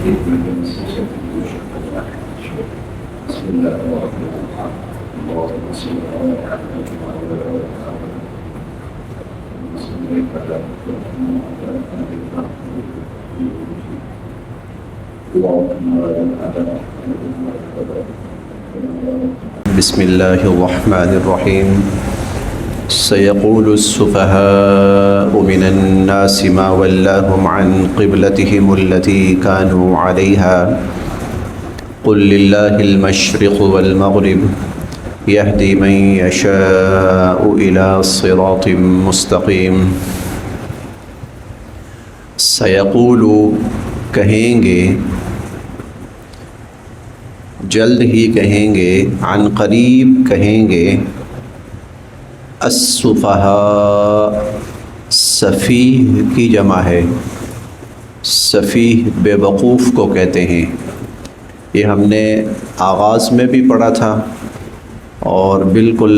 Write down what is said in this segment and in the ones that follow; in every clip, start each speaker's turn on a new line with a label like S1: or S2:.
S1: بسم الله الرحمن الرحيم اللهم صل على محمد وعلى آل محمد وصليت على محمد وعلى آل محمد اللهم بارك على محمد وعلى آل محمد.
S2: بسم الله الرحمن الرحيم سيقول السفهاء من الناس ما ولاهم عن قبلتهم التي كانوا عليها قل لله المشرق والمغرب يهدي من يشاء إلى صراط مستقيم. سيقول کہیں گے، جلد ہی کہیں گے، عن قریب کہیں گے، السفہاء سفیہ کی جمع ہے، سفیہ بے وقوف کو کہتے ہیں۔ یہ ہم نے آغاز میں بھی پڑھا تھا اور بالکل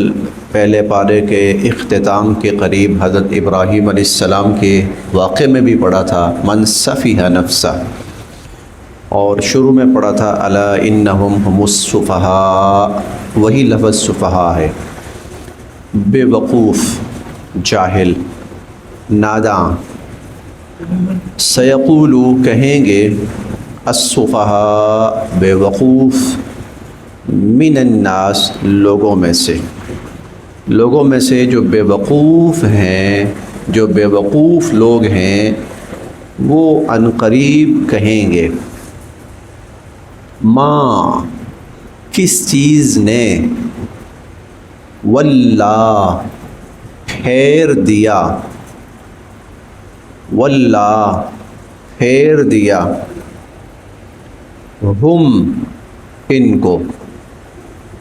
S2: پہلے پارے کے اختتام کے قریب حضرت ابراہیم علیہ السلام کے واقعے میں بھی پڑھا تھا، من سفیہ نفسہ، اور شروع میں پڑھا تھا الا انہم هم السفہاء، وہی لفظ سفہاء ہے، بے وقوف، جاہل، ناداں۔ سیقول کہیں گے، السفہاء بے وقوف، من الناس لوگوں میں سے، لوگوں میں سے جو بے وقوف ہیں، جو بے وقوف لوگ ہیں، وہ عن قریب کہیں گے، ماں کس چیز نے، واللہ پھیر دیا، واللہ پھیر دیا، ہم ان کو،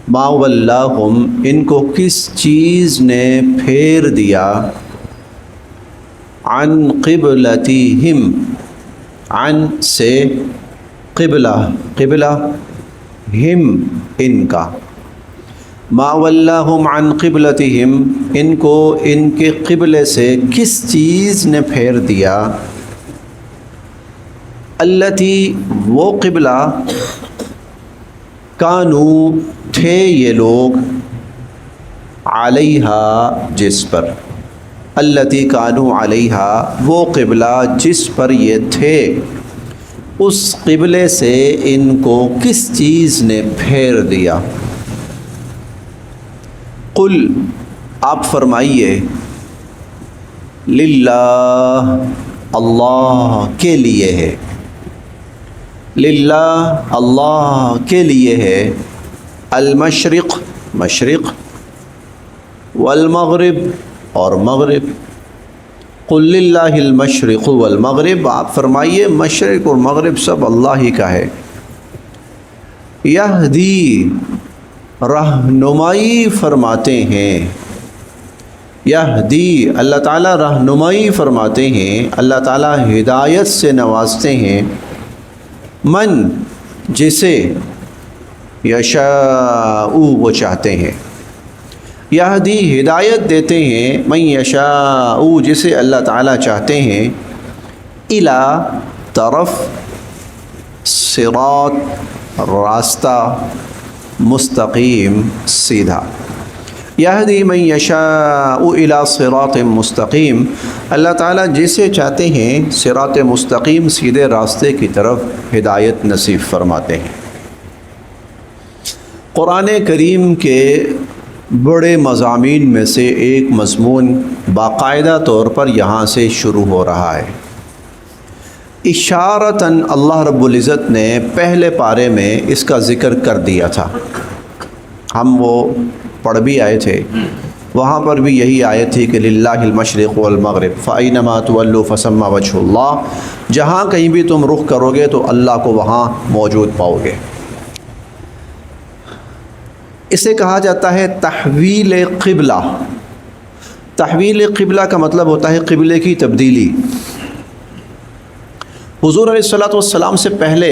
S2: ما ولاہم ان کو کس چیز نے پھیر دیا، عن قبلتہم، عن سے قبلہ، قبلہ ہم ان کا، ما ولاہم عن قبلتہم ان کو ان کے قبلے سے کس چیز نے پھیر دیا، التی وہ قبلہ، کانو تھے یہ لوگ، علیہا جس پر، التی کانو علیہا وہ قبلہ جس پر یہ تھے، اس قبلے سے ان کو کس چیز نے پھیر دیا۔ قل آپ فرمائیے، للہ اللہ کے لیے ہے، للہ اللہ کے لیے ہے، المشرق مشرق، والمغرب اور مغرب۔ قل للہ المشرق والمغرب آپ فرمائیے مشرق اور مغرب سب اللہ ہی کا ہے۔ یہدی رہنمائی فرماتے ہیں، یہدی اللہ تعالیٰ رہنمائی فرماتے ہیں، اللہ تعالیٰ ہدایت سے نوازتے ہیں، من جسے، یشاء وہ چاہتے ہیں، یہدی ہدایت دیتے ہیں، من یشاء جسے اللہ تعالیٰ چاہتے ہیں، الی طرف، صراط راستہ، مستقیم سیدھا، یہدی من یشاء الی صراط مستقیم، اللہ تعالیٰ جسے چاہتے ہیں صراط مستقیم سیدھے راستے کی طرف ہدایت نصیب فرماتے ہیں۔ قرآن کریم کے بڑے مضامین میں سے ایک مضمون باقاعدہ طور پر یہاں سے شروع ہو رہا ہے۔ اشارتاً اللہ رب العزت نے پہلے پارے میں اس کا ذکر کر دیا تھا، ہم وہ پڑھ بھی آئے تھے، وہاں پر بھی یہی آیت تھی کہ للہ المشرق والمغرب فأینما تولوا فثم وجہ اللہ، جہاں کہیں بھی تم رخ کرو گے تو اللہ کو وہاں موجود پاؤ گے۔ اسے کہا جاتا ہے تحویل قبلہ۔ تحویل قبلہ کا مطلب ہوتا ہے قبلے کی تبدیلی۔ حضور علیہ الصلوۃ والسلام سے پہلے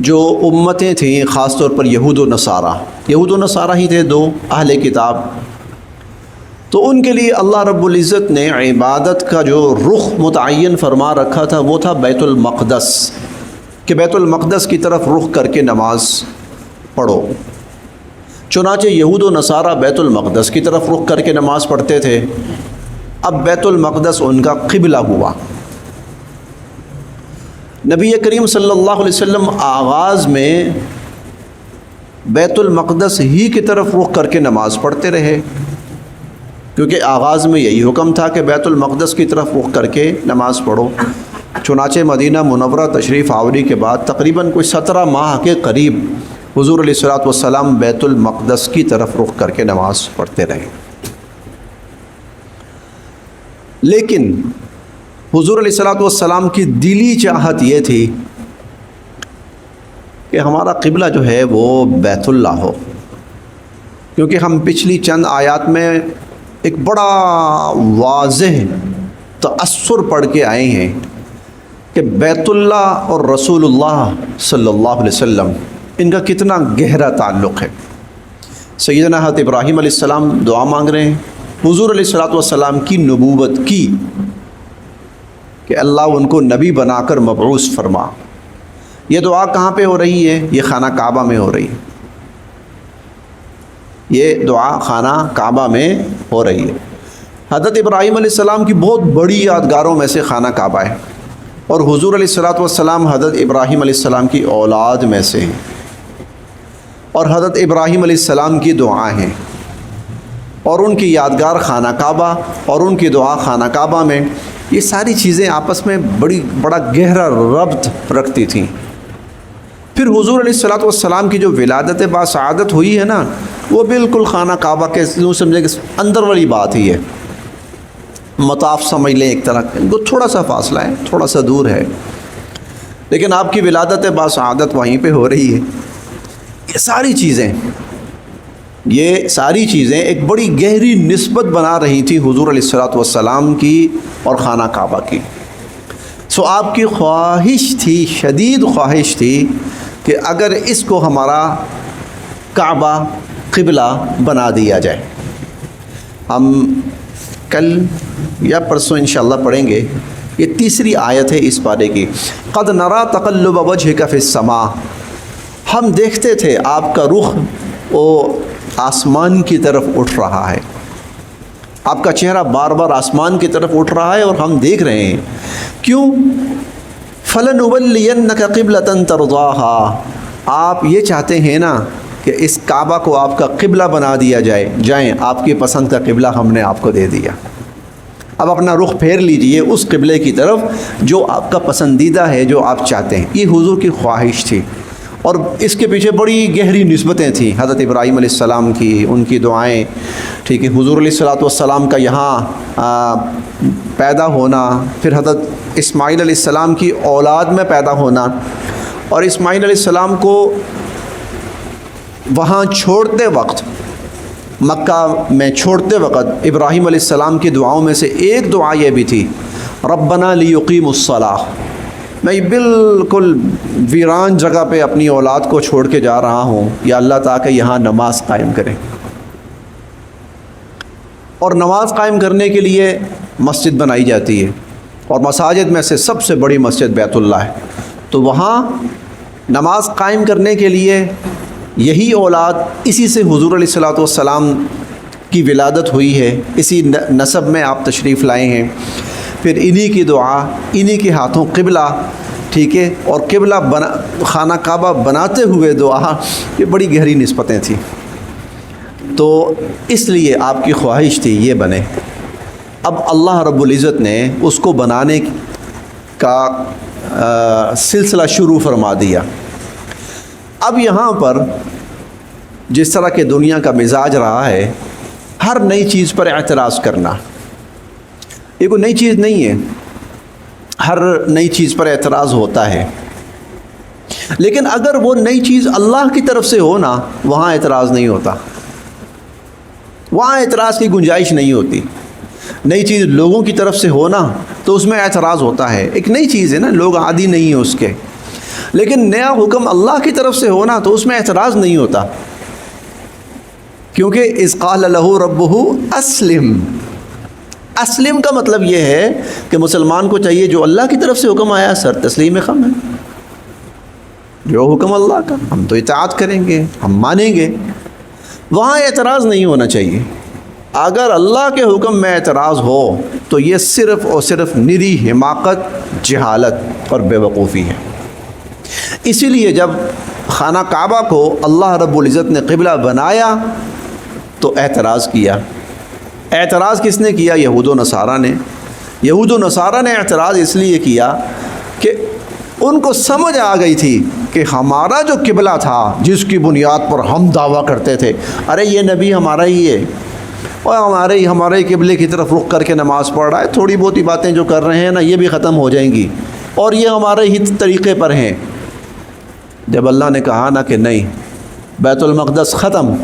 S2: جو امتیں تھیں، خاص طور پر یہود و نصارہ ہی تھے، دو اہل کتاب، تو ان کے لیے اللہ رب العزت نے عبادت کا جو رخ متعین فرما رکھا تھا وہ تھا بیت المقدس۔ کہ بیت المقدس کی طرف رخ کر کے نماز پڑھو۔ چنانچہ یہود و نصارہ بیت المقدس کی طرف رخ کر کے نماز پڑھتے تھے، اب بیت المقدس ان کا قبلہ ہوا۔ نبی کریم صلی اللہ علیہ وسلم آغاز میں بیت المقدس ہی کی طرف رخ کر کے نماز پڑھتے رہے، کیونکہ آغاز میں یہی حکم تھا کہ بیت المقدس کی طرف رخ کر کے نماز پڑھو۔ چنانچہ مدینہ منورہ تشریف آوری کے بعد تقریباً کوئی 17 ماہ کے قریب حضور علیہ الصلوۃ والسلام بیت المقدس کی طرف رخ کر کے نماز پڑھتے رہے۔ لیکن حضور علیہ الصلوۃ والسلام کی دلی چاہت یہ تھی کہ ہمارا قبلہ جو ہے وہ بیت اللہ ہو، کیونکہ ہم پچھلی چند آیات میں ایک بڑا واضح تأثر پڑھ کے آئے ہیں کہ بیت اللہ اور رسول اللہ صلی اللہ علیہ وسلم ان کا کتنا گہرا تعلق ہے۔ سیدنا حضرت ابراہیم علیہ السلام دعا مانگ رہے ہیں حضور علیہ الصلوۃ والسلام کی نبوت کی کہ اللہ ان کو نبی بنا کر مبعوث فرما۔ یہ دعا کہاں پہ ہو رہی ہے؟ یہ خانہ کعبہ میں ہو رہی ہے۔ یہ دعا خانہ کعبہ میں ہو رہی ہے۔ حضرت ابراہیم علیہ السلام کی بہت بڑی یادگاروں میں سے خانہ کعبہ ہے، اور حضور علیہ الصلوۃ والسلام حضرت ابراہیم علیہ السلام کی اولاد میں سے ہیں، اور حضرت ابراہیم علیہ السلام کی دعائیں ہیں، اور ان کی یادگار خانہ کعبہ اور ان کی دعا خانہ کعبہ میں، یہ ساری چیزیں آپس میں بڑا گہرا ربط رکھتی تھیں۔ پھر حضور علیہ الصلوۃ والسلام کی جو ولادت باسعادت ہوئی ہے نا، وہ بالکل خانہ کعبہ کے یوں سمجھے کہ اندر والی بات ہی ہے، مطاف سمجھ لیں ایک طرح، ان کو تھوڑا سا فاصلہ ہے، تھوڑا سا دور ہے، لیکن آپ کی ولادت باسعادت وہیں پہ ہو رہی ہے۔ یہ ساری چیزیں ایک بڑی گہری نسبت بنا رہی تھی حضور علیہ الصلوۃ والسلام کی اور خانہ کعبہ کی۔ سو آپ کی خواہش تھی، شدید خواہش تھی کہ اگر اس کو ہمارا کعبہ قبلہ بنا دیا جائے۔ ہم کل یا پرسوں انشاءاللہ پڑھیں گے، یہ تیسری آیت ہے اس پارے کی۔ قد نرى تقلب وجهك في السماء، ہم دیکھتے تھے آپ کا رخ وہ آسمان کی طرف اٹھ رہا ہے، آپ کا چہرہ بار بار آسمان کی طرف اٹھ رہا ہے اور ہم دیکھ رہے ہیں۔ کیوں؟ فَلَنُوَلِّيَنَّكَ قِبْلَةً تَرْضَاهَا، آپ یہ چاہتے ہیں نا کہ اس کعبہ کو آپ کا قبلہ بنا دیا جائیں، آپ کی پسند کا قبلہ ہم نے آپ کو دے دیا، اب اپنا رخ پھیر لیجئے اس قبلے کی طرف جو آپ کا پسندیدہ ہے، جو آپ چاہتے ہیں۔ یہ حضور کی خواہش تھی، اور اس کے پیچھے بڑی گہری نسبتیں تھیں حضرت ابراہیم علیہ السلام کی، ان کی دعائیں، ٹھیک ہے، حضور علیہ الصلوۃ والسلام کا یہاں پیدا ہونا، پھر حضرت اسماعیل علیہ السلام کی اولاد میں پیدا ہونا، اور اسماعیل علیہ السلام کو وہاں چھوڑتے وقت، مکہ میں چھوڑتے وقت ابراہیم علیہ السلام کی دعاؤں میں سے ایک دعا یہ بھی تھی، ربنا لیقیموا الصلاۃ، میں بالکل ویران جگہ پہ اپنی اولاد کو چھوڑ کے جا رہا ہوں، یا اللہ تاکہ یہاں نماز قائم کریں۔ اور نماز قائم کرنے کے لیے مسجد بنائی جاتی ہے، اور مساجد میں سے سب سے بڑی مسجد بیت اللہ ہے، تو وہاں نماز قائم کرنے کے لیے یہی اولاد، اسی سے حضور علیہ الصلوۃ والسلام کی ولادت ہوئی ہے، اسی نسب میں آپ تشریف لائے ہیں، پھر انہی کی دعا، انہی کے ہاتھوں قبلہ، ٹھیک ہے، اور قبلہ خانہ کعبہ بناتے ہوئے دعا، یہ بڑی گہری نسبتیں تھیں۔ تو اس لیے آپ کی خواہش تھی یہ بنے۔ اب اللہ رب العزت نے اس کو بنانے کا سلسلہ شروع فرما دیا۔ اب یہاں پر جس طرح کہ دنیا کا مزاج رہا ہے، ہر نئی چیز پر اعتراض کرنا، یہ کوئی نئی چیز نہیں ہے، ہر نئی چیز پر اعتراض ہوتا ہے، لیکن اگر وہ نئی چیز اللہ کی طرف سے ہو نا، وہاں اعتراض نہیں ہوتا، وہاں اعتراض کی گنجائش نہیں ہوتی۔ نئی چیز لوگوں کی طرف سے ہونا تو اس میں اعتراض ہوتا ہے، ایک نئی چیز ہے نا، لوگ عادی نہیں ہیں اس کے، لیکن نیا حکم اللہ کی طرف سے ہونا تو اس میں اعتراض نہیں ہوتا، کیونکہ اذ قال لہ ربہ اسلم، اسلم کا مطلب یہ ہے کہ مسلمان کو چاہیے جو اللہ کی طرف سے حکم آیا سر تسلیم خم ہے، جو حکم اللہ کا ہم تو اطاعت کریں گے، ہم مانیں گے، وہاں اعتراض نہیں ہونا چاہیے۔ اگر اللہ کے حکم میں اعتراض ہو تو یہ صرف اور صرف نری حماقت، جہالت اور بے وقوفی ہے۔ اسی لیے جب خانہ کعبہ کو اللہ رب العزت نے قبلہ بنایا تو اعتراض کیا۔ اعتراض کس نے کیا؟ یہود و نصارہ نے۔ یہود و نصارہ نے اعتراض اس لیے کیا کہ ان کو سمجھ آ گئی تھی کہ ہمارا جو قبلہ تھا جس کی بنیاد پر ہم دعویٰ کرتے تھے، ارے یہ نبی ہمارا ہی ہے اور ہمارے قبلے کی طرف رخ کر کے نماز پڑھ رہا ہے، تھوڑی بہت ہی باتیں جو کر رہے ہیں نا یہ بھی ختم ہو جائیں گی اور یہ ہمارے ہی طریقے پر ہیں۔ جب اللہ نے کہا نا کہ نہیں، بیت المقدس ختم،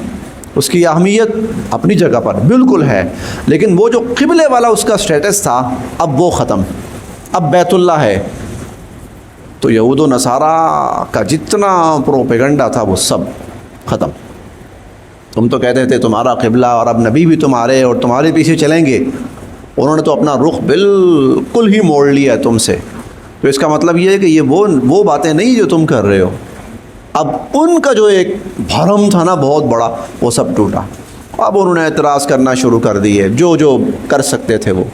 S2: اس کی اہمیت اپنی جگہ پر بالکل ہے، لیکن وہ جو قبلے والا اس کا سٹیٹس تھا اب وہ ختم، اب بیت اللہ ہے، تو یہود و نصارہ کا جتنا پروپیگنڈا تھا وہ سب ختم۔ تم تو کہتے تھے تمہارا قبلہ اور اب نبی بھی تمہارے اور تمہارے پیچھے چلیں گے، انہوں نے تو اپنا رخ بالکل ہی موڑ لیا ہے تم سے۔ تو اس کا مطلب یہ ہے کہ یہ وہ باتیں نہیں جو تم کر رہے ہو۔ اب ان کا جو ایک بھرم تھا نا بہت بڑا، وہ سب ٹوٹا۔ اب انہوں نے اعتراض کرنا شروع کر دیے جو کر سکتے تھے وہ۔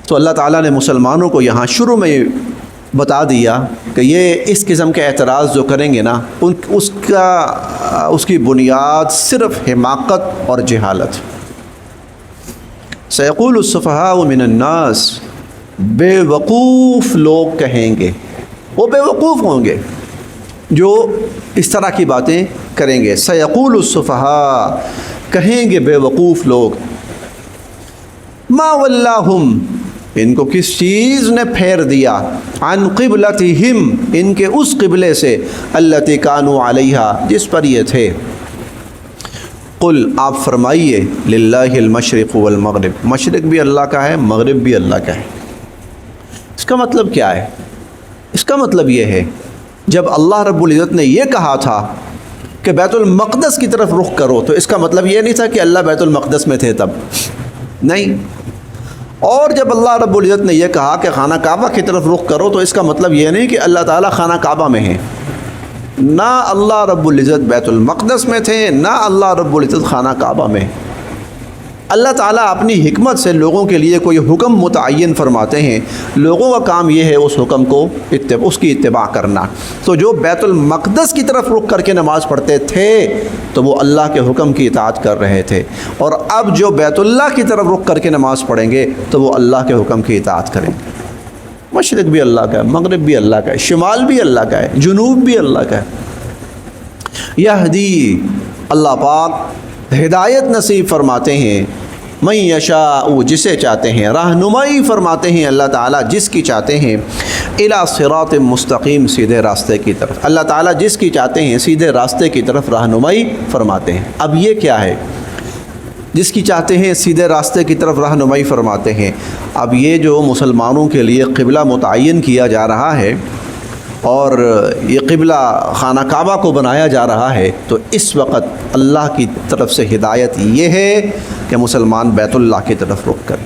S2: تو اللہ تعالیٰ نے مسلمانوں کو یہاں شروع میں بتا دیا کہ یہ اس قسم کے اعتراض جو کریں گے نا اس کی بنیاد صرف حماقت اور جہالت۔ سیقول السفہاء من الناس، بے وقوف لوگ کہیں گے، وہ بے وقوف ہوں گے جو اس طرح کی باتیں کریں گے۔ سیقول السفہاء، کہیں گے بے وقوف لوگ، ما ولاہم، ان کو کس چیز نے پھیر دیا، عن قبلتہم، ان کے اس قبلے سے، التی کانوا علیہا، جس پر یہ تھے۔ قل، آپ فرمائیے، للہ المشرق والمغرب، مشرق بھی اللہ کا ہے، مغرب بھی اللہ کا ہے۔ اس کا مطلب کیا ہے؟ اس کا مطلب یہ ہے جب اللہ رب العزت نے یہ کہا تھا کہ بیت المقدس کی طرف رخ کرو تو اس کا مطلب یہ نہیں تھا کہ اللہ بیت المقدس میں تھے تب، نہیں۔ اور جب اللہ رب العزت نے یہ کہا کہ خانہ کعبہ کی طرف رخ کرو تو اس کا مطلب یہ نہیں کہ اللہ تعالیٰ خانہ کعبہ میں ہیں، نہ اللہ رب العزت بیت المقدس میں تھے، نہ اللہ رب العزت خانہ کعبہ میں۔ اللہ تعالیٰ اپنی حکمت سے لوگوں کے لیے کوئی حکم متعین فرماتے ہیں، لوگوں کا کام یہ ہے اس حکم کو اس کی اتباع کرنا۔ تو جو بیت المقدس کی طرف رخ کر کے نماز پڑھتے تھے تو وہ اللہ کے حکم کی اطاعت کر رہے تھے، اور اب جو بیت اللہ کی طرف رخ کر کے نماز پڑھیں گے تو وہ اللہ کے حکم کی اطاعت کریں گے۔ مشرق بھی اللہ کا ہے، مغرب بھی اللہ کا ہے، شمال بھی اللہ کا ہے، جنوب بھی اللہ کا ہے۔ یہدی، اللہ پاک ہدایت نصیب فرماتے ہیں، من یشاء، جسے چاہتے ہیں، رہنمائی فرماتے ہیں اللہ تعالیٰ جس کی چاہتے ہیں، الی صراط مستقیم، سیدھے راستے کی طرف، اللہ تعالیٰ جس کی چاہتے ہیں سیدھے راستے کی طرف رہنمائی فرماتے ہیں۔ اب یہ کیا ہے؟ جس کی چاہتے ہیں سیدھے راستے کی طرف رہنمائی فرماتے ہیں۔ اب یہ جو مسلمانوں کے لیے قبلہ متعین کیا جا رہا ہے اور یہ قبلہ خانہ کعبہ کو بنایا جا رہا ہے، تو اس وقت اللہ کی طرف سے ہدایت یہ ہے کہ مسلمان بیت اللہ کی طرف رخ کریں۔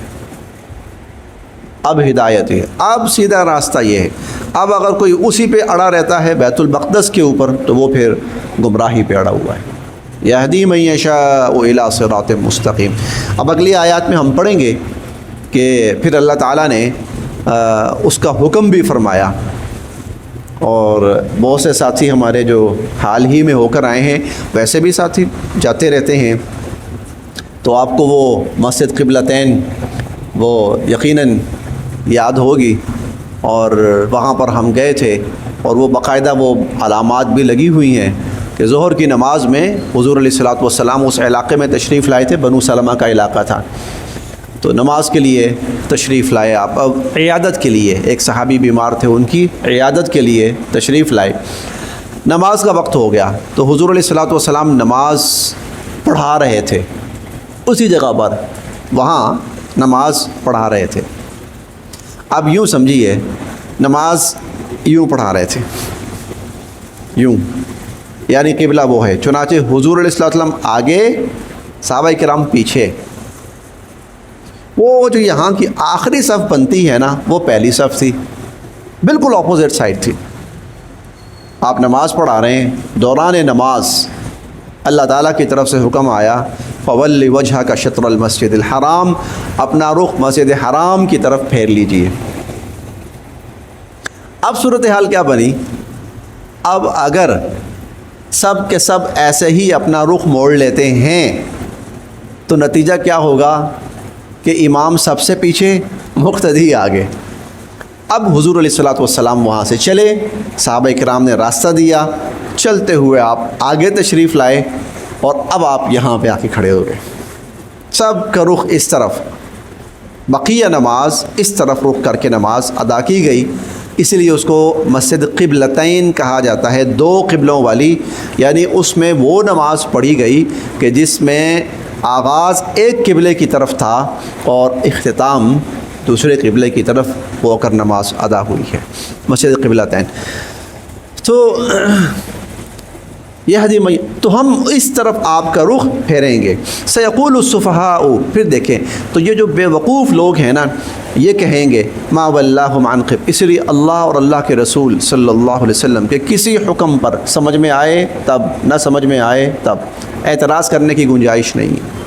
S2: اب ہدایت ہے، اب سیدھا راستہ یہ ہے۔ اب اگر کوئی اسی پہ اڑا رہتا ہے بیت المقدس کے اوپر تو وہ پھر گمراہی پہ اڑا ہوا ہے۔ یہدی من یشاء الی صراط مستقیم۔ اب اگلی آیات میں ہم پڑھیں گے کہ پھر اللہ تعالیٰ نے اس کا حکم بھی فرمایا، اور بہت سے ساتھی ہمارے جو حال ہی میں ہو کر آئے ہیں، ویسے بھی ساتھی جاتے رہتے ہیں، تو آپ کو وہ مسجد قبلتین وہ یقیناً یاد ہوگی، اور وہاں پر ہم گئے تھے، اور وہ باقاعدہ وہ علامات بھی لگی ہوئی ہیں کہ ظہر کی نماز میں حضور علیہ الصلوۃ والسلام اس علاقے میں تشریف لائے تھے، بنو سلمہ کا علاقہ تھا، تو نماز کے لیے تشریف لائے آپ، اب عیادت کے لیے، ایک صحابی بیمار تھے، ان کی عیادت کے لیے تشریف لائے۔ نماز کا وقت ہو گیا تو حضور علیہ الصلوۃ والسلام نماز پڑھا رہے تھے، اسی جگہ پر وہاں نماز پڑھا رہے تھے۔ اب یوں سمجھیے، نماز یوں پڑھا رہے تھے، یوں، یعنی قبلہ وہ ہے، چنانچہ حضور علیہ الصلوۃ والسلام آگے، صحابہ کرام پیچھے۔ وہ جو یہاں کی آخری صف بنتی ہے نا، وہ پہلی صف تھی، بالکل اپوزٹ سائڈ تھی۔ آپ نماز پڑھا رہے ہیں، دوران نماز اللہ تعالیٰ کی طرف سے حکم آیا فَوَلِّ وَجْهَكَ شَطْرَ الْمَسْجِدِ الْحَرَامِ، اپنا رخ مسجد حرام کی طرف پھیر لیجئے۔ اب صورتحال کیا بنی؟ اب اگر سب کے سب ایسے ہی اپنا رخ موڑ لیتے ہیں تو نتیجہ کیا ہوگا کہ امام سب سے پیچھے، مقتدی آگے۔ اب حضور علیہ الصلوۃ والسلام وہاں سے چلے، صحابہ کرام نے راستہ دیا، چلتے ہوئے آپ آگے تشریف لائے اور اب آپ یہاں پہ آ کے کھڑے ہو گئے، سب کا رخ اس طرف، بقیہ نماز اس طرف رخ کر کے نماز ادا کی گئی۔ اس لیے اس کو مسجد قبلتین کہا جاتا ہے، دو قبلوں والی، یعنی اس میں وہ نماز پڑھی گئی کہ جس میں آغاز ایک قبلے کی طرف تھا اور اختتام دوسرے قبلے کی طرف ہو کر نماز ادا ہوئی ہے، مسجد قبلتین۔ تو تو ہم اس طرف آپ کا رخ پھیریں گے۔ سیقول السفہاء، پھر دیکھیں تو یہ جو بے وقوف لوگ ہیں نا، یہ کہیں گے ما ولاہم عن قبلتہم، اس لیے اللہ اور اللہ کے رسول صلی اللہ علیہ وسلم کے کسی حکم پر سمجھ میں آئے تب، نہ سمجھ میں آئے تب اعتراض کرنے کی گنجائش نہیں ہے،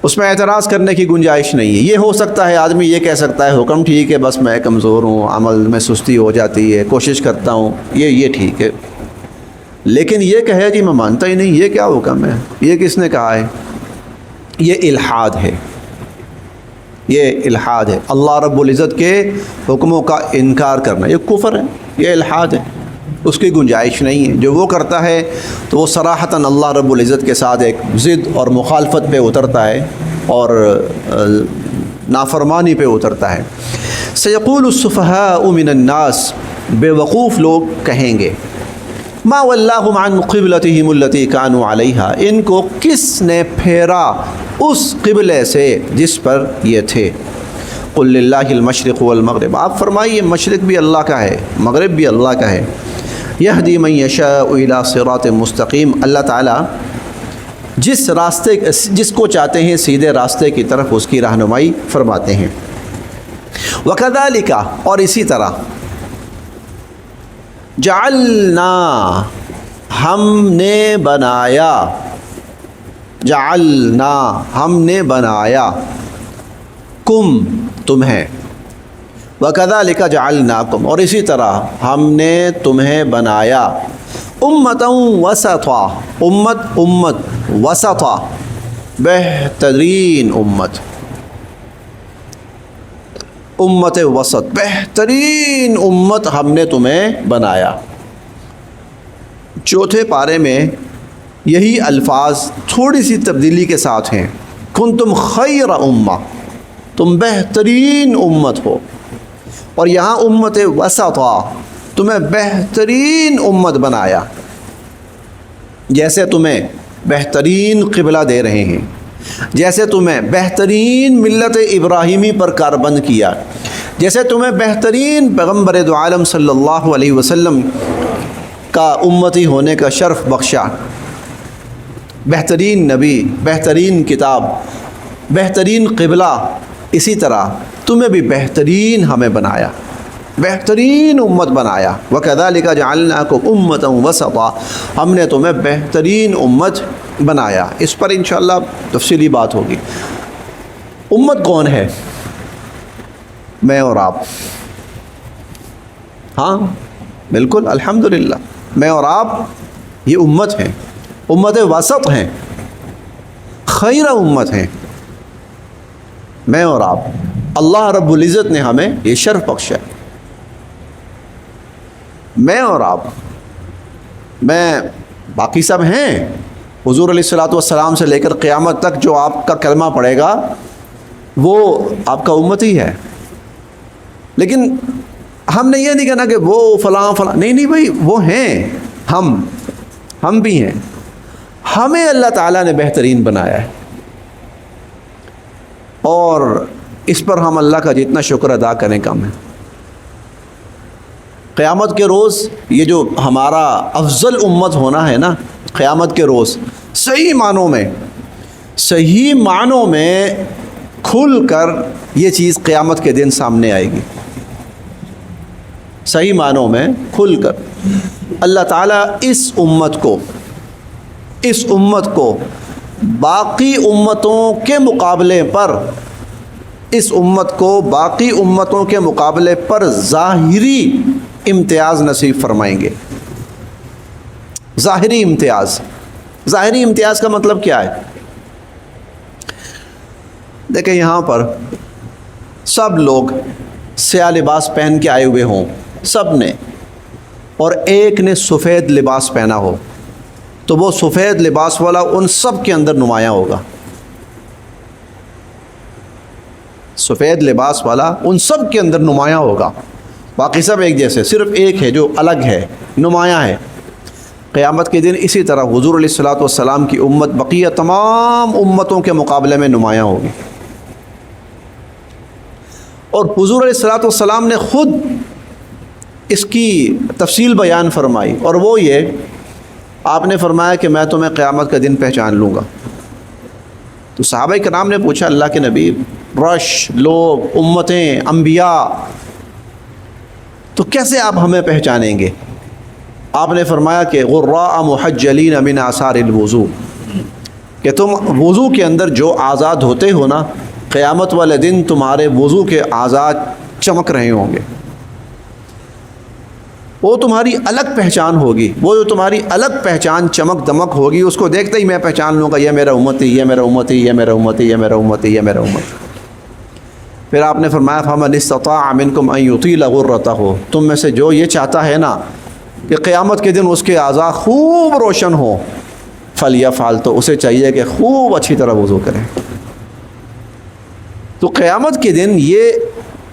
S2: اس میں اعتراض کرنے کی گنجائش نہیں ہے۔ یہ ہو سکتا ہے آدمی یہ کہہ سکتا ہے حکم ٹھیک ہے، بس میں کمزور ہوں، عمل میں سستی ہو جاتی ہے، کوشش کرتا ہوں، یہ ٹھیک ہے، لیکن یہ کہے جی میں مانتا ہی نہیں، یہ کیا حکم ہے، یہ کس نے کہا ہے؟ یہ الحاد ہے، یہ الحاد ہے۔ اللہ رب العزت کے حکموں کا انکار کرنا یہ کفر ہے، یہ الحاد ہے، اس کی گنجائش نہیں ہے۔ جو وہ کرتا ہے تو وہ صراحتاً اللہ رب العزت کے ساتھ ایک ضد اور مخالفت پہ اترتا ہے اور نافرمانی پہ اترتا ہے۔ سیقول السفہاء من الناس، بے وقوف لوگ کہیں گے ما ولاہم عن قبلتہم التی کانوا علیہا، ان کو کس نے پھیرا اس قبلے سے جس پر یہ تھے۔ قل للہ المشرق والمغرب، آپ فرمائیے مشرق بھی اللہ کا ہے، مغرب بھی اللہ کا ہے۔ یہدی من یشاء الی صراط مستقیم، اللہ تعالیٰ جس کو چاہتے ہیں سیدھے راستے کی طرف اس کی رہنمائی فرماتے ہیں۔ وکذالک، اور اسی طرح جعلنا، ہم نے بنایا، جعلنا ہم نے بنایا، کم تمہیں، وکذالک جعلناکم، اور اسی طرح ہم نے تمہیں بنایا، امتا وسطا، امت وسطا، بہترین امت وسط، بہترین امت ہم نے تمہیں بنایا۔ چوتھے پارے میں یہی الفاظ تھوڑی سی تبدیلی کے ساتھ ہیں، کنتم خیر امہ، تم بہترین امت ہو، اور یہاں امت وسطا، تمہیں بہترین امت بنایا، جیسے تمہیں بہترین قبلہ دے رہے ہیں، جیسے تمہیں بہترین ملت ابراہیمی پر کاربند کیا، جیسے تمہیں بہترین پیغمبر دو عالم صلی اللہ علیہ وسلم کا امتی ہونے کا شرف بخشا، بہترین نبی، بہترین کتاب، بہترین قبلہ، اسی طرح تمہیں بھی بہترین ہمیں بنایا، بہترین امت بنایا۔ وَكَذَلِكَ جَعَلْنَاكُمْ أُمَّةً وَسَطًا، ہم نے تمہیں بہترین امت بنایا۔ اس پر انشاءاللہ تفصیلی بات ہوگی۔ امت کون ہے؟ میں اور آپ، ہاں بالکل الحمدللہ، میں اور آپ یہ امت ہیں، امت وسط ہیں، خیر امت ہیں، میں اور آپ، اللہ رب العزت نے ہمیں یہ شرف بخشا۔ میں اور آپ، میں، باقی سب ہیں، حضور علیہ الصلوۃ والسلام سے لے کر قیامت تک جو آپ کا کلمہ پڑھے گا وہ آپ کا امت ہی ہے، لیکن ہم نے یہ نہیں کہنا کہ وہ فلاں فلاں، نہیں بھائی، وہ ہیں، ہم بھی ہیں، ہمیں اللہ تعالیٰ نے بہترین بنایا ہے، اور اس پر ہم اللہ کا جتنا شکر ادا کریں کم ہے۔ قیامت کے روز یہ جو ہمارا افضل امت ہونا ہے نا، قیامت کے روز صحیح معنوں میں کھل کر یہ چیز قیامت کے دن سامنے آئے گی۔ صحیح معنوں میں کھل کر اللہ تعالیٰ اس امت کو باقی امتوں کے مقابلے پر باقی امتوں کے مقابلے پر ظاہری امتیاز نصیب فرمائیں گے۔ ظاہری امتیاز کا مطلب کیا ہے؟ دیکھیں یہاں پر سب لوگ سیاہ لباس پہن کے آئے ہوئے ہوں، سب نے، اور ایک نے سفید لباس پہنا ہو، تو وہ سفید لباس والا ان سب کے اندر نمایاں ہوگا۔ سفید لباس والا ان سب کے اندر نمایاں ہوگا، باقی سب ایک جیسے، صرف ایک ہے جو الگ ہے، نمایاں ہے۔ قیامت کے دن اسی طرح حضور علیہ الصلوۃ والسلام کی امت بقیہ تمام امتوں کے مقابلے میں نمایاں ہوگی۔ اور حضور علیہ الصلوۃ والسلام نے خود اس کی تفصیل بیان فرمائی، اور وہ یہ آپ نے فرمایا کہ میں تمہیں قیامت کا دن پہچان لوں گا۔ تو صحابہ کرام نے پوچھا اللہ کے نبی، رش لوگ، امتیں، انبیاء، تو کیسے آپ ہمیں پہچانیں گے؟ آپ نے فرمایا کہ غراء محجلین من آثار الوضوء، کہ تم وضو کے اندر جو آزاد ہوتے ہو نا، قیامت والے دن تمہارے وضو کے آزاد چمک رہے ہوں گے، وہ تمہاری الگ پہچان ہوگی، وہ جو تمہاری الگ پہچان چمک دمک ہوگی، اس کو دیکھتے ہی میں پہچان لوں گا یہ میرا امتی، یہ میرا امتی، یہ میرا امتی، یہ میرا امتی، یہ میرا امتی۔ پھر آپ نے فرمایا فمن استطاع منکم ان یطیل غرتہ، تم میں سے جو یہ چاہتا ہے نا کہ قیامت کے دن اس کے اعضاء خوب روشن ہوں، فلیفعل، تو اسے چاہیے کہ خوب اچھی طرح وضو کریں۔ تو قیامت کے دن یہ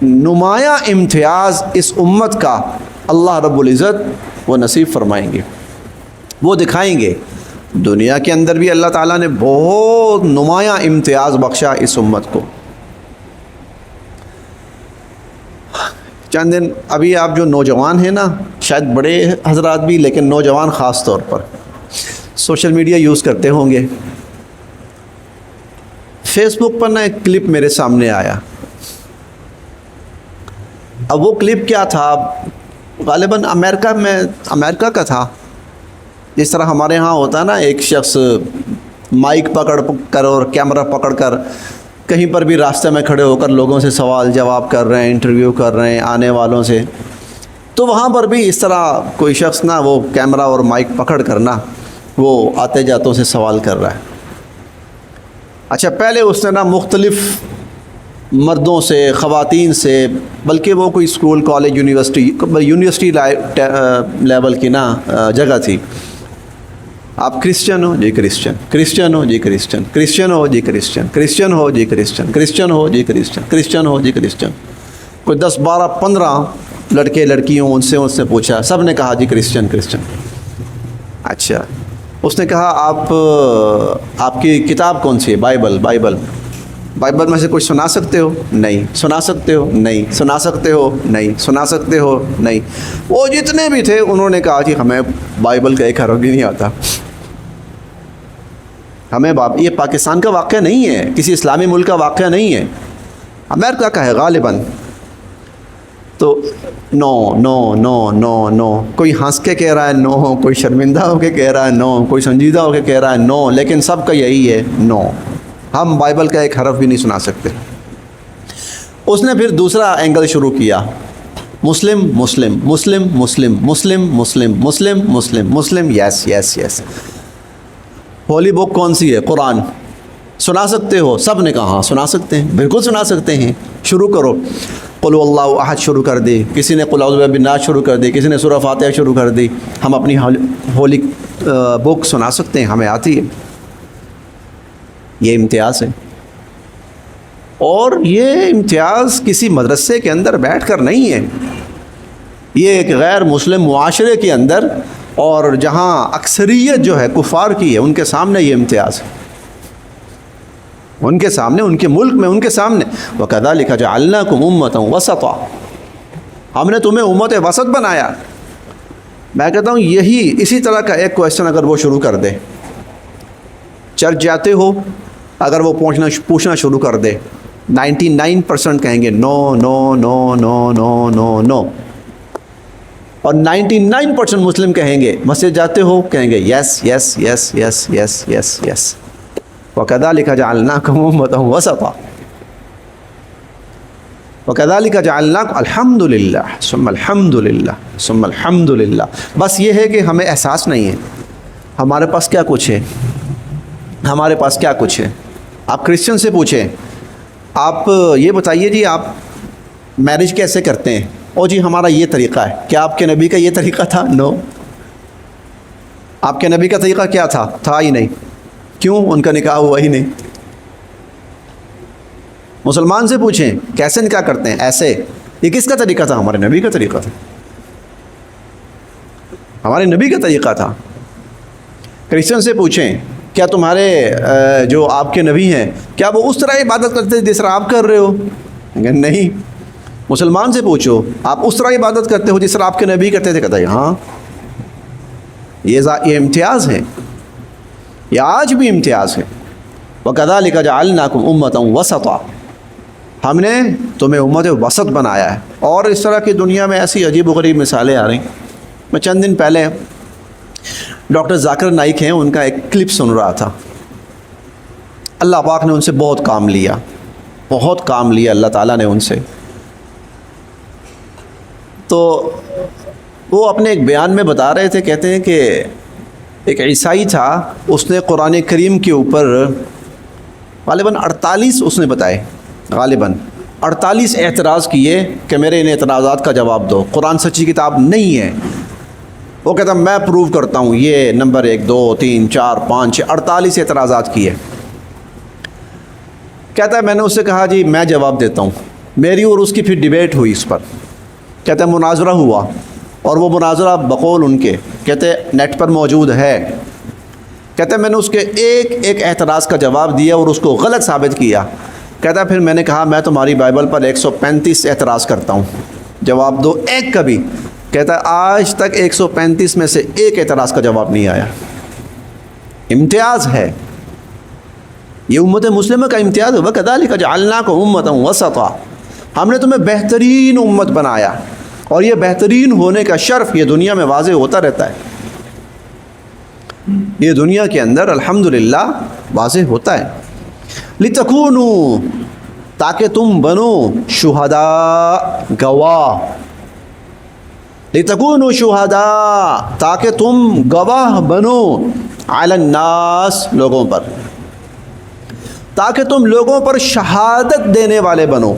S2: نمایاں امتیاز اس امت کا اللہ رب العزت وہ نصیب فرمائیں گے، وہ دکھائیں گے۔ دنیا کے اندر بھی اللہ تعالیٰ نے بہت نمایاں امتیاز بخشا اس امت کو۔ چند دن ابھی آپ جو نوجوان ہیں نا، شاید بڑے حضرات بھی، لیکن نوجوان خاص طور پر سوشل میڈیا یوز کرتے ہوں گے۔ فیس بک پر نا ایک کلپ میرے سامنے آیا۔ اب وہ کلپ کیا تھا؟ غالباً امریکہ کا تھا۔ جس طرح ہمارے ہاں ہوتا ہے نا، ایک شخص مائک پکڑ کر اور کیمرہ پکڑ کر کہیں پر بھی راستے میں کھڑے ہو کر لوگوں سے سوال جواب کر رہے ہیں، انٹرویو کر رہے ہیں آنے والوں سے، تو وہاں پر بھی اس طرح کوئی شخص نا وہ کیمرہ اور مائک پکڑ کر نا وہ آتے جاتوں سے سوال کر رہا ہے۔ اچھا، پہلے اس نے نا مختلف مردوں سے، خواتین سے، بلکہ وہ کوئی اسکول، کالج، یونیورسٹی لیول کی نا جگہ تھی۔ آپ کرسچن ہو جی کرسچن، کرسچن ہو جی کرسچن، کرسچن ہو جی کرسچن، کرسچن ہو جی کرسچن، کرسچن ہو جی کرسچن، کرسچن ہو جی کرسچن۔ کوئی 10 12 15 لڑکے لڑکیوں ان سے پوچھا، سب نے کہا جی کرسچن کرسچن۔ اچھا، اس نے کہا آپ کی کتاب کون سی ہے؟ بائبل میں سے کچھ سنا سکتے ہو؟ نہیں۔ سنا سکتے ہو؟ نہیں۔ سنا سکتے ہو؟ نہیں۔ سنا سکتے ہو؟ نہیں۔ وہ جتنے بھی تھے انہوں نے کہا کہ ہمیں بائبل کا ایک حرف بھی نہیں آتا، ہمیں یہ پاکستان کا واقعہ نہیں ہے، کسی اسلامی ملک کا واقعہ نہیں ہے، امریکہ کا ہے غالباً۔ تو نو نو نو نو نو، کوئی ہنس کے کہہ رہا ہے نو، کوئی شرمندہ ہو کے کہہ رہا ہے نو، کوئی سنجیدہ ہو کے کہہ رہا ہے نو، لیکن سب کا یہی ہے نو، ہم بائبل کا ایک حرف بھی نہیں سنا سکتے۔ اس نے پھر دوسرا اینگل شروع کیا، مسلم مسلم مسلم مسلم مسلم مسلم مسلم مسلم مسلم، یس یس یس۔ ہولی بک کون سی ہے؟ قرآن۔ سنا سکتے ہو؟ سب نے کہا ہاں سنا سکتے ہیں، بالکل سنا سکتے ہیں، شروع کرو۔ قل هو اللہ احد شروع کر دی، کسی نے قل اعوذ برب الناس شروع کر دی، کسی نے سورہ فاتحہ شروع کر دی۔ ہم اپنی ہولی بک سنا سکتے ہیں، ہمیں آتی ہے۔ یہ امتیاز ہے، اور یہ امتیاز کسی مدرسے کے اندر بیٹھ کر نہیں ہے، یہ ایک غیر مسلم معاشرے کے اندر، اور جہاں اکثریت جو ہے کفار کی ہے، ان کے سامنے یہ امتیاز ہے، ان کے سامنے، ان کے ملک میں، ان کے سامنے۔ وَكَذَلِكَ جَعَلْنَاكُمْ أُمَّةً وَسَطًا، ہم نے تمہیں امت وسط بنایا۔ میں کہتا ہوں اسی طرح کا ایک کویسچن اگر وہ شروع کر دے، چرچ جاتے ہو، اگر وہ پوچھنا شروع کر دے، 99% کہیں گے نو نو نو نو نو نو نو۔ اور 99% مسلم کہیں گے مسجد جاتے ہو کہیں گے یس یس یس یس یس یس یس وَكَذَلِكَ جَعَلْنَاكُمْ أُمَّةً وَسَطًا وَكَذَلِكَ جَعَلْنَاكُمْ الحمد للہ ثم الحمد للہ ثم الحمد للہ. بس یہ ہے کہ ہمیں احساس نہیں ہے ہمارے پاس کیا کچھ ہے. ہمارے پاس کیا کچھ ہے. آپ کرسچن سے پوچھیں, آپ یہ بتائیے جی آپ میرج کیسے کرتے ہیں؟ او جی ہمارا یہ طریقہ ہے. کیا آپ کے نبی کا یہ طریقہ تھا؟ نو. آپ کے نبی کا طریقہ کیا تھا؟ تھا ہی نہیں. کیوں؟ ان کا نکاح ہوا ہی نہیں. مسلمان سے پوچھیں کیسے نکاح کرتے ہیں؟ ایسے. یہ کس کا طریقہ تھا؟ ہمارے نبی کا طریقہ تھا. ہمارے نبی کا طریقہ تھا. کرسچن سے پوچھیں کیا تمہارے جو آپ کے نبی ہیں کیا وہ اس طرح عبادت کرتے تھے جس طرح آپ کر رہے ہو؟ نہیں. مسلمان سے پوچھو آپ اس طرح عبادت کرتے ہو جس طرح آپ کے نبی کرتے تھے؟ کہتا ہے ہاں. یہ امتیاز ہے, یہ آج بھی امتیاز ہے. وَكَذَلِكَ جَعَلْنَاكُمْ أُمَّةً وَسَطًا, ہم نے تمہیں امت وسط بنایا ہے. اور اس طرح کی دنیا میں ایسی عجیب و غریب مثالیں آ رہی ہیں. میں چند دن پہلے ڈاکٹر ذاکر نائک ہیں, ان کا ایک کلپ سن رہا تھا. اللہ پاک نے ان سے بہت کام لیا, بہت کام لیا اللہ تعالیٰ نے ان سے. تو وہ اپنے ایک بیان میں بتا رہے تھے, کہتے ہیں کہ ایک عیسائی تھا, اس نے قرآن کریم کے اوپر غالباً 48 اس نے بتائے, غالباً 48 اعتراض کیے کہ میرے ان اعتراضات کا جواب دو, قرآن سچی کتاب نہیں ہے. وہ کہتا میں پروو کرتا ہوں, یہ نمبر 1 2 3 4 5 6 48 اعتراضات کیے. کہتا ہے میں نے اس سے کہا جی میں جواب دیتا ہوں. میری اور اس کی پھر ڈیبیٹ ہوئی اس پر. کہتا ہے مناظرہ ہوا, اور وہ مناظرہ بقول ان کے کہتے نیٹ پر موجود ہے. کہتے میں نے اس کے ایک ایک اعتراض کا جواب دیا اور اس کو غلط ثابت کیا. کہتا پھر میں نے کہا میں تمہاری بائبل پر 135 اعتراض کرتا ہوں, جواب دو ایک کا بھی. کہتا آج تک 135 میں سے ایک اعتراض کا جواب نہیں آیا. امتیاز ہے یہ امت مسلمہ کا امتیاز ہے. وَكَذَلِكَ جَعَلْنَاكُمْ أُمَّةً وَسَطًا, ہم نے تمہیں بہترین امت بنایا, اور یہ بہترین ہونے کا شرف یہ دنیا میں واضح ہوتا رہتا ہے. یہ دنیا کے اندر الحمدللہ واضح ہوتا ہے. لِتَكُونُوا, تاکہ تم بنو شہداء, گواہ. لِتَكُونُوا شُهَدَاء, تاکہ تم گواہ بنو عَلَى النَّاسِ, لوگوں پر, تاکہ تم لوگوں پر شہادت دینے والے بنو.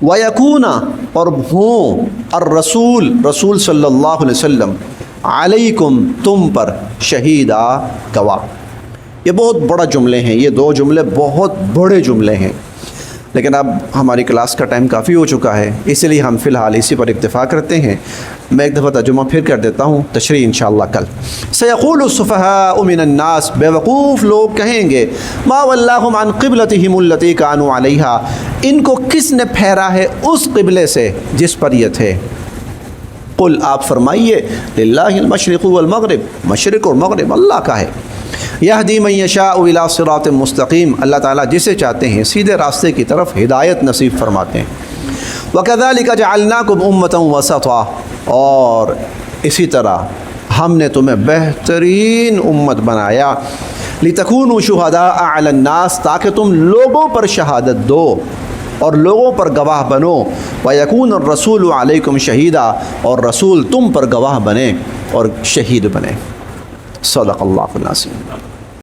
S2: وَيَكُونَ, اور ہوں الرسول, رسول صلی اللہ علیہ وسلم, علیکم, تم پر, شہیدہ, گواہ. یہ بہت بڑا جملے ہیں, یہ 2 جملے بہت بڑے جملے ہیں. لیکن اب ہماری کلاس کا ٹائم کافی ہو چکا ہے, اس لیے ہم فی الحال اسی پر اکتفا کرتے ہیں. میں ایک دفعہ ترجمہ پھر کر دیتا ہوں, تشریح انشاءاللہ کل. سیقول السفہاء من الناس, بیوقوف لوگ کہیں گے, ما ولاہم عن قبلتہم التی کانوا علیہا, ان کو کس نے پھیرا ہے اس قبلے سے جس پر یہ تھے. قل, آپ فرمائیے, للہ المشرق والمغرب, مشرق اور مغرب اللہ کا ہے. یہدی من یشاء الی صراط مستقیم, اللہ تعالیٰ جسے چاہتے ہیں سیدھے راستے کی طرف ہدایت نصیب فرماتے ہیں. وَكَذَلِكَ جَعَلْنَاكُمْ أُمَّةً وَسَطًا, اور اسی طرح ہم نے تمہیں بہترین امت بنایا. لِتَكُونُوا شُهَدَاءَ عَلَى النَّاسِ, تاکہ تم لوگوں پر شہادت دو اور لوگوں پر گواہ بنو. وَيَكُونَ الرَّسُولُ عَلَيْكُمْ شَهِيدًا, اور رسول تم پر گواہ بنے اور شہید بنے. صدق اللہ العظیم.